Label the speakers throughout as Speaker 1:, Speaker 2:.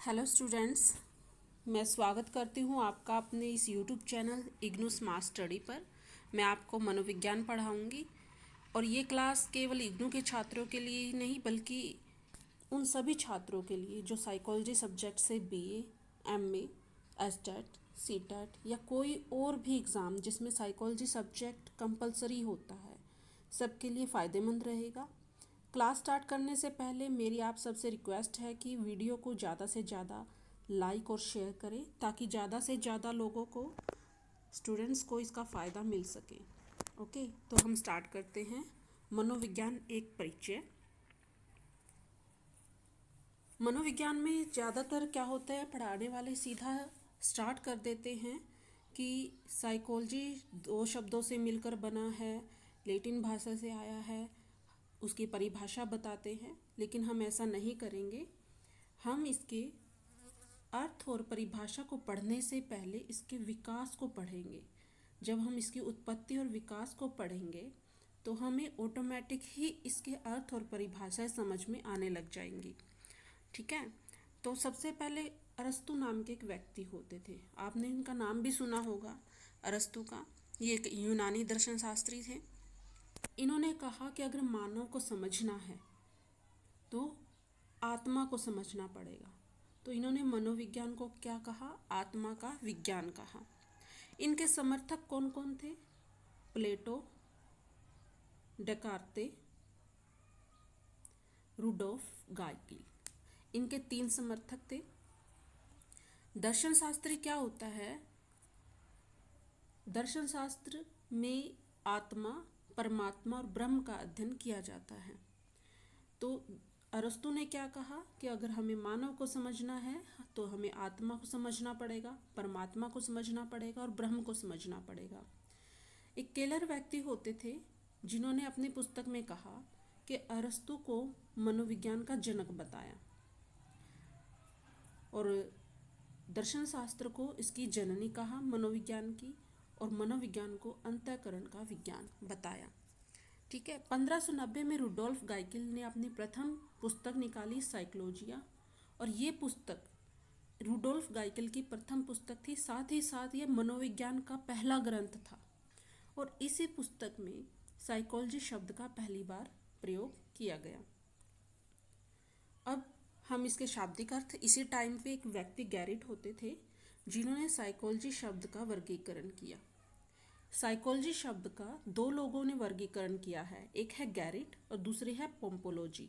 Speaker 1: Hello students, मैं स्वागत करती हूँ आपका अपने इस YouTube channel IGNOU smart study पर। मैं आपको मनोविज्ञान पढ़ाऊँगी और ये क्लास केवल इग्नू के छात्रों के लिए ही नहीं बल्कि उन सभी छात्रों के लिए जो साइकोलॉजी सब्जेक्ट से बीए, एमए, एसटेट, सीटेट या कोई और भी एग्ज़ाम जिसमें साइकोलॉजी सब्जेक्ट कंपलसरी होता है, सबके लिए फ़ायदेमंद रहेगा। क्लास स्टार्ट करने से पहले मेरी आप सबसे रिक्वेस्ट है कि वीडियो को ज़्यादा से ज़्यादा लाइक और शेयर करें ताकि ज़्यादा से ज़्यादा लोगों को, स्टूडेंट्स को इसका फ़ायदा मिल सके। ओके, तो हम स्टार्ट करते हैं। मनोविज्ञान एक परिचय। मनोविज्ञान में ज़्यादातर क्या होता है, पढ़ाने वाले सीधा स्टार्ट कर देते हैं कि साइकोलॉजी दो शब्दों से मिलकर बना है, लैटिन भाषा से आया है, उसकी परिभाषा बताते हैं। लेकिन हम ऐसा नहीं करेंगे। हम इसके अर्थ और परिभाषा को पढ़ने से पहले इसके विकास को पढ़ेंगे। जब हम इसकी उत्पत्ति और विकास को पढ़ेंगे तो हमें ऑटोमेटिक ही इसके अर्थ और परिभाषाएं समझ में आने लग जाएंगी। ठीक है, तो सबसे पहले अरस्तु नाम के एक व्यक्ति होते थे। आपने इनका नाम भी सुना होगा, अरस्तु का। ये एक यूनानी दर्शन शास्त्री थे। इन्होंने कहा कि अगर मानव को समझना है तो आत्मा को समझना पड़ेगा। तो इन्होंने मनोविज्ञान को क्या कहा? आत्मा का विज्ञान कहा। इनके समर्थक कौन कौन थे? प्लेटो, डेकार्ते, रुडोल्फ गाइकिल। इनके 3 समर्थक थे। दर्शन शास्त्र क्या होता है? दर्शन शास्त्र में आत्मा, परमात्मा और ब्रह्म का अध्ययन किया जाता है। तो अरस्तु ने क्या कहा कि अगर हमें मानव को समझना है तो हमें आत्मा को समझना पड़ेगा, परमात्मा को समझना पड़ेगा और ब्रह्म को समझना पड़ेगा। एक केलर व्यक्ति होते थे जिन्होंने अपनी पुस्तक में कहा कि अरस्तु को मनोविज्ञान का जनक बताया और दर्शन शास्त्र को इसकी जननी कहा मनोविज्ञान की, और मनोविज्ञान को अंतःकरण का विज्ञान बताया। ठीक है, 1590 में रुडोल्फ गाइकिल ने अपनी प्रथम पुस्तक निकाली, साइकोलॉजिया। और ये पुस्तक रुडोल्फ गाइकिल की प्रथम पुस्तक थी, साथ ही साथ ये मनोविज्ञान का पहला ग्रंथ था। और इसी पुस्तक में साइकोलॉजी शब्द का पहली बार प्रयोग किया गया। अब हम इसके शाब्दिक अर्थ, इसी टाइम पे एक व्यक्ति गैरिट होते थे जिन्होंने साइकोलॉजी शब्द का वर्गीकरण किया। साइकोलॉजी शब्द का 2 लोगों ने वर्गीकरण किया है, एक है गैरिट और दूसरी है पोम्पोलॉजी।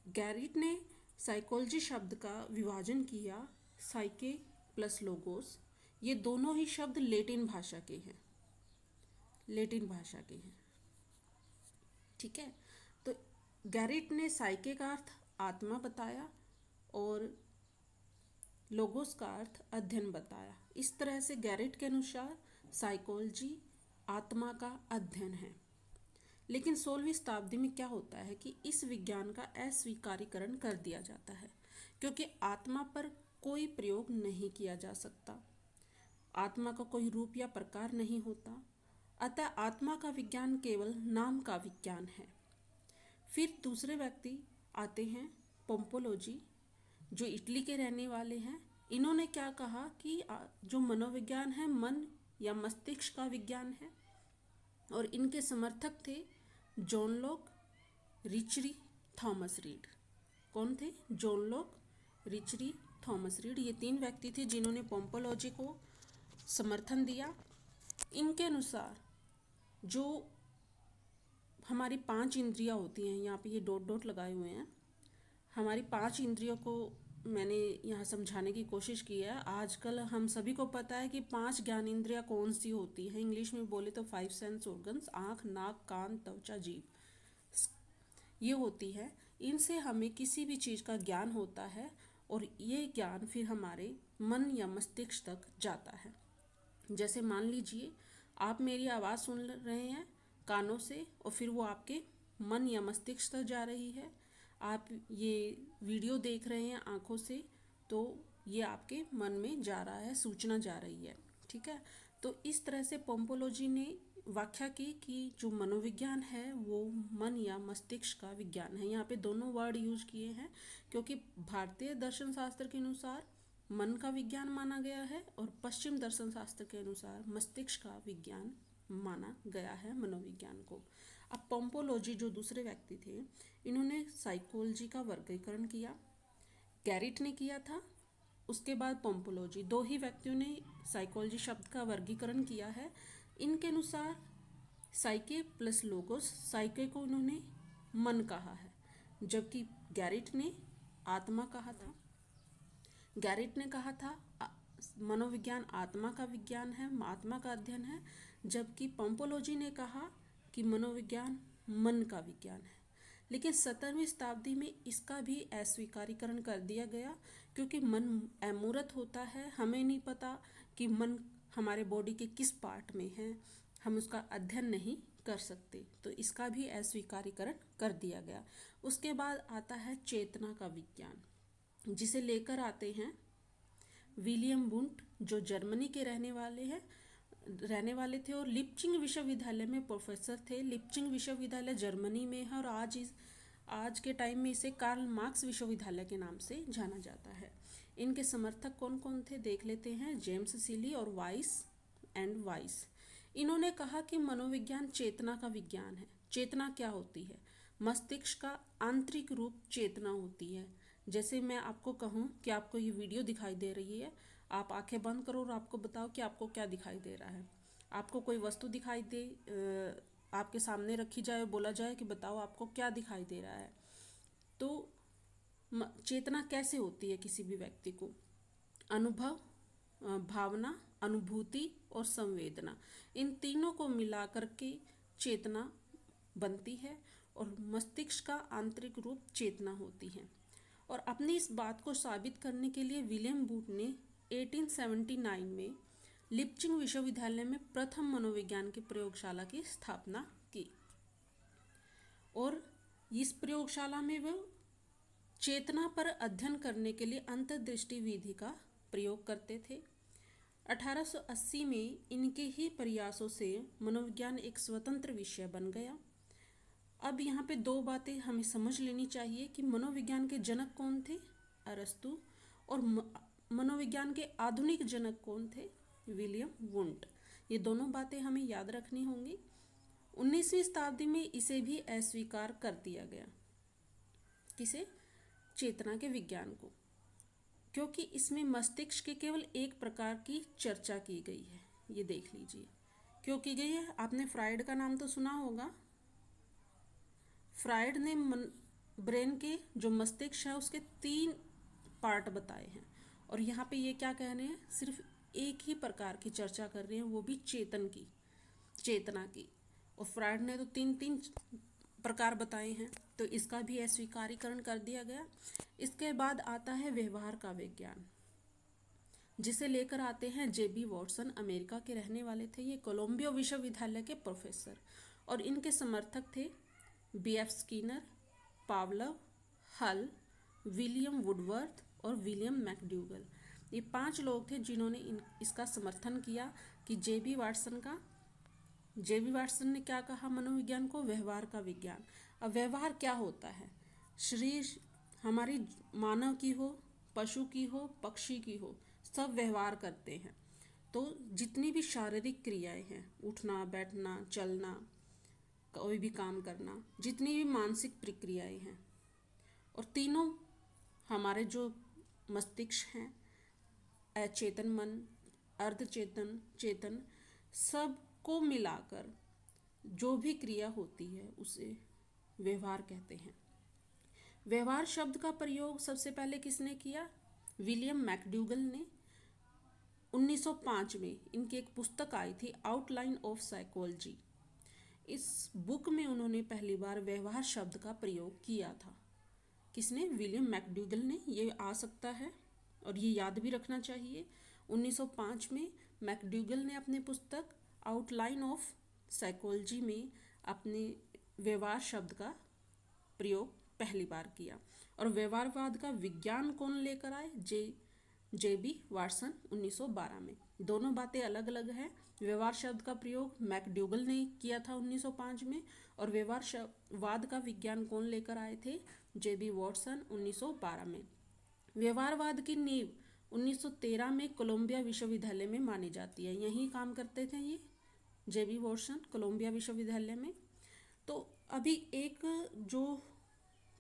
Speaker 1: गैरिट ने साइकोलॉजी शब्द का विभाजन किया साइके प्लस लोगोस। ये दोनों ही शब्द लैटिन भाषा के हैं, लैटिन भाषा के हैं। ठीक है, तो गैरिट ने साइके का अर्थ आत्मा बताया और लोगोस का अर्थ अध्ययन बताया। इस तरह से गैरिट के अनुसार साइकोलॉजी आत्मा का अध्ययन है। लेकिन 16वीं शताब्दी में क्या होता है कि इस विज्ञान का अस्वीकारीकरण कर दिया जाता है, क्योंकि आत्मा पर कोई प्रयोग नहीं किया जा सकता। आत्मा का कोई रूप या प्रकार नहीं होता, अतः आत्मा का विज्ञान केवल नाम का विज्ञान है। फिर दूसरे व्यक्ति आते हैं, पोम्पोलॉजी, जो इटली के रहने वाले हैं। इन्होंने क्या कहा कि जो मनोविज्ञान है मन या मस्तिष्क का विज्ञान है। और इनके समर्थक थे जॉन लॉक, रिचरी, थॉमस रीड। कौन थे? जॉन लॉक, रिचरी, थॉमस रीड। ये 3 व्यक्ति थे जिन्होंने पोम्पोलॉजी को समर्थन दिया। इनके अनुसार जो हमारी 5 इंद्रियां होती हैं, यहाँ पे ये डॉट डॉट लगाए हुए हैं, हमारी 5 इंद्रियों को मैंने यहाँ समझाने की कोशिश की है। आजकल हम सभी को पता है कि 5 ज्ञानेंद्रियाँ कौन सी होती हैं। इंग्लिश में बोले तो 5 सेंस ऑर्गन्स, आँख, नाक, कान, त्वचा, जीभ, ये होती है। इनसे हमें किसी भी चीज़ का ज्ञान होता है और ये ज्ञान फिर हमारे मन या मस्तिष्क तक जाता है। जैसे मान लीजिए आप मेरी आवाज़ सुन रहे हैं कानों से और फिर वो आपके मन या मस्तिष्क तक जा रही है। आप ये वीडियो देख रहे हैं आँखों से, तो ये आपके मन में जा रहा है, सूचना जा रही है। ठीक है, तो इस तरह से पोम्पोलॉजी ने व्याख्या की कि जो मनोविज्ञान है वो मन या मस्तिष्क का विज्ञान है। यहाँ पे दोनों वर्ड यूज किए हैं क्योंकि भारतीय दर्शन शास्त्र के अनुसार मन का विज्ञान माना गया है और पश्चिम दर्शन शास्त्र के अनुसार मस्तिष्क का विज्ञान माना गया है मनोविज्ञान को। अब पोम्पोलॉजी जो दूसरे व्यक्ति थे, इन्होंने साइकोलॉजी का वर्गीकरण किया, गैरिट ने किया था। उसके बाद पोम्पोलॉजी, दो ही व्यक्तियों ने साइकोलॉजी शब्द का वर्गीकरण किया है। इनके अनुसार साइके प्लस लोगोस, साइके को इन्होंने मन कहा है, जबकि गैरिट ने आत्मा कहा था। गैरिट ने कहा था मनोविज्ञान आत्मा का विज्ञान है, आत्मा का अध्ययन है, जबकि पोम्पोलॉजी ने कहा कि मनोविज्ञान मन का विज्ञान है। लेकिन 17वीं शताब्दी में इसका भी अस्वीकारीकरण कर दिया गया क्योंकि मन अमूर्त होता है, हमें नहीं पता कि मन हमारे बॉडी के किस पार्ट में है, हम उसका अध्ययन नहीं कर सकते, तो इसका भी अस्वीकारीकरण कर दिया गया। उसके बाद आता है चेतना का विज्ञान, जिसे लेकर आते हैं विलियम वुंट, जो जर्मनी के रहने वाले थे और लिप्चिंग विश्वविद्यालय में प्रोफेसर थे। लिप्चिंग विश्वविद्यालय जर्मनी में है और आज के टाइम में इसे कार्ल मार्क्स विश्वविद्यालय के नाम से जाना जाता है। इनके समर्थक कौन कौन थे देख लेते हैं, जेम्स सीली और वाइस। इन्होंने कहा कि मनोविज्ञान चेतना का विज्ञान है। चेतना क्या होती है? मस्तिष्क का आंतरिक रूप चेतना होती है। जैसे मैं आपको कहूँ कि आपको ये वीडियो दिखाई दे रही है, आप आंखें बंद करो और आपको बताओ कि आपको क्या दिखाई दे रहा है। आपको कोई वस्तु दिखाई दे, आपके सामने रखी जाए, बोला जाए कि बताओ आपको क्या दिखाई दे रहा है, तो चेतना कैसे होती है किसी भी व्यक्ति को? अनुभव, भावना, अनुभूति और संवेदना, इन तीनों को मिलाकर के चेतना बनती है और मस्तिष्क का आंतरिक रूप चेतना होती है। और अपनी इस बात को साबित करने के लिए विलियम वुड ने 1879 में लिप्चिंग विश्वविद्यालय में प्रथम मनोविज्ञान की प्रयोगशाला की स्थापना की और इस प्रयोगशाला में वो चेतना पर अध्ययन करने के लिए अंतर्दृष्टि विधि का प्रयोग करते थे। 1880 में इनके ही प्रयासों से मनोविज्ञान एक स्वतंत्र विषय बन गया। अब यहाँ पे दो बातें हमें समझ लेनी चाहिए कि मनोविज्ञान के जनक कौन थे? अरस्तु। और मनोविज्ञान के आधुनिक जनक कौन थे? William Wundt. ये दोनों बातें हमें याद रखनी होंगी। 19वीं शताब्दी में इसे भी अस्वीकार कर दिया गया। किसे? चेतना के विज्ञान को, क्योंकि इसमें मस्तिष्क के केवल एक प्रकार की चर्चा की गई है। ये देख लीजिए क्यों की गई है। आपने फ्राइड का नाम तो सुना होगा। फ्राइड ने ब्रेन के जो मस्तिष्क है उसके 3 पार्ट बताए हैं और यहाँ पे ये क्या कह रहे हैं, सिर्फ एक ही प्रकार की चर्चा कर रहे हैं, वो भी चेतना की। और फ्राइड ने तो 3 प्रकार बताए हैं, तो इसका भी अस्वीकारीकरण कर दिया गया। इसके बाद आता है व्यवहार का विज्ञान, जिसे लेकर आते हैं जेबी वॉटसन, अमेरिका के रहने वाले थे। ये कोलंबिया विश्वविद्यालय के प्रोफेसर और इनके समर्थक थे B.F. स्किनर, पावलव, हल, विलियम वुडवर्थ और विलियम मैकडूगल। ये 5 लोग थे जिन्होंने इसका समर्थन किया कि जेबी वाटसन ने क्या कहा मनोविज्ञान को? व्यवहार का विज्ञान। अब व्यवहार क्या होता है? शरीर हमारी मानव की हो, पशु की हो, पक्षी की हो, सब व्यवहार करते हैं। तो जितनी भी शारीरिक क्रियाएं हैं, उठना, बैठना, चलना, कोई भी काम करना, जितनी भी मानसिक प्रक्रियाएं हैं, और तीनों हमारे जो मस्तिष्क हैं, अचेतन मन, अर्धचेतन, चेतन, सब को मिलाकर जो भी क्रिया होती है उसे व्यवहार कहते हैं। व्यवहार शब्द का प्रयोग सबसे पहले किसने किया? विलियम मैकडूगल ने 1905 में। इनकी एक पुस्तक आई थी आउटलाइन ऑफ साइकोलॉजी। इस बुक में उन्होंने पहली बार व्यवहार शब्द का प्रयोग किया था। किसने? विलियम मैकडूगल ने। ये आ सकता है और ये याद भी रखना चाहिए। 1905 में मैकडूगल ने अपनी पुस्तक आउटलाइन ऑफ साइकोलॉजी में अपने व्यवहार शब्द का प्रयोग पहली बार किया। और व्यवहारवाद का विज्ञान कौन लेकर आए? जेबी वाटसन 1912 में। दोनों बातें अलग अलग हैं। व्यवहार शब्द का प्रयोग मैकडूगल ने किया था 1905 में, और व्यवहारवाद का विज्ञान कौन लेकर आए थे? जेबी वाटसन 1912 में। व्यवहारवाद की नींव 1913 में कोलंबिया विश्वविद्यालय में मानी जाती है। यहीं काम करते थे ये जेबी वाटसन, कोलंबिया विश्वविद्यालय में। तो अभी एक जो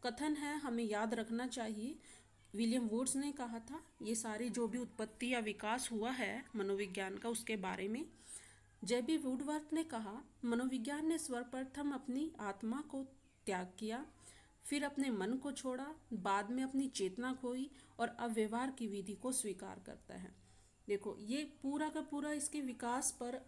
Speaker 1: कथन है हमें याद रखना चाहिए, विलियम वुड्स ने कहा था ये सारी जो भी उत्पत्ति या विकास हुआ है मनोविज्ञान का उसके बारे में। जेबी वुडवर्थ ने कहा, मनोविज्ञान ने सर्वप्रथम अपनी आत्मा को त्याग किया, फिर अपने मन को छोड़ा, बाद में अपनी चेतना खोई और अब व्यवहार की विधि को स्वीकार करता है। देखो ये पूरा का पूरा इसके विकास पर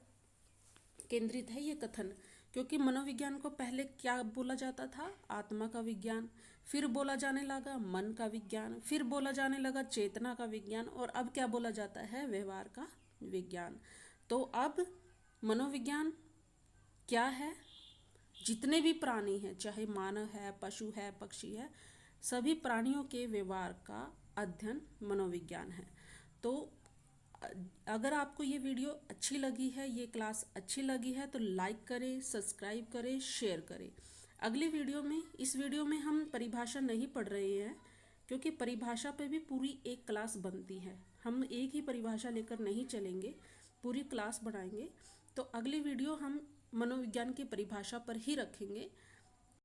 Speaker 1: केंद्रित है ये कथन, क्योंकि मनोविज्ञान को पहले क्या बोला जाता था? आत्मा का विज्ञान, फिर बोला जाने लगा मन का विज्ञान, फिर बोला जाने लगा चेतना का विज्ञान, और अब क्या बोला जाता है? व्यवहार का विज्ञान। तो अब मनोविज्ञान क्या है? जितने भी प्राणी हैं, चाहे मानव है, पशु है, पक्षी है, सभी प्राणियों के व्यवहार का अध्ययन मनोविज्ञान है। तो अगर आपको ये वीडियो अच्छी लगी है, ये क्लास अच्छी लगी है, तो लाइक करें, सब्सक्राइब करें, शेयर करें। अगली वीडियो में, इस वीडियो में हम परिभाषा नहीं पढ़ रहे हैं, क्योंकि परिभाषा पे भी पूरी एक क्लास बनती है। हम एक ही परिभाषा लेकर नहीं चलेंगे, पूरी क्लास बनाएंगे। तो अगली वीडियो हम मनोविज्ञान की परिभाषा पर ही रखेंगे।